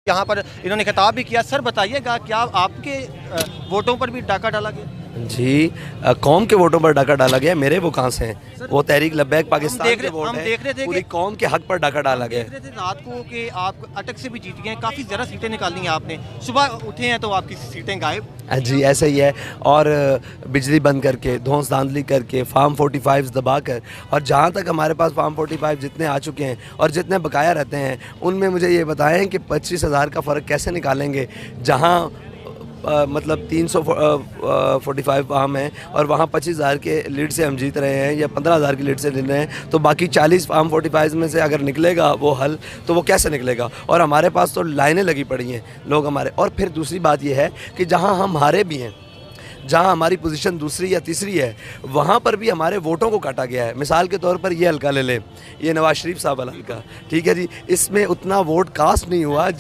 यहाँ पर इन्होंने खिताब भी किया। सर बताइएगा, क्या आपके वोटों पर भी डाका डाला गया? जी, कौम के वोटों पर डाका डाला गया। मेरे वो कहाँ से हैं? वो तहरीक लब्बैक पाकिस्तान के वोट हम हैं। देख रहे थे पूरी कि कौम के हक पर डाका डाला गया। देख रहे थे रात को कि आप अटक से भी जीत गए, काफ़ी ज़्यादा सीटें निकाली हैं आपने। सुबह उठे हैं तो आपकी सीटें गायब। जी ऐसा ही है। और बिजली बंद करके, धौंस धांधली करके, फार्म 45 दबा कर, और जहाँ तक हमारे पास फार्म 45 जितने आ चुके हैं और जितने बकाया रहते हैं, उनमें मुझे ये बताएं कि 25,000 का फ़र्क कैसे निकालेंगे, जहाँ मतलब 345 फार्म हैं और वहाँ 25,000 के लीड से हम जीत रहे हैं या 15,000 की लीड से जीत रहे हैं, तो बाकी 40 फार्म 45 में से अगर निकलेगा वो हल, तो वो कैसे निकलेगा? और हमारे पास तो लाइनें लगी पड़ी हैं लोग हमारे। और फिर दूसरी बात ये है कि जहाँ हम हारे भी हैं, जहाँ हमारी पोजीशन दूसरी या तीसरी है, वहाँ पर भी हमारे वोटों को काटा गया है। मिसाल के तौर पर ये हल्का ले लें, ये नवाज शरीफ साहब वाला हल्का, ठीक है जी, इसमें उतना वोट कास्ट नहीं हुआ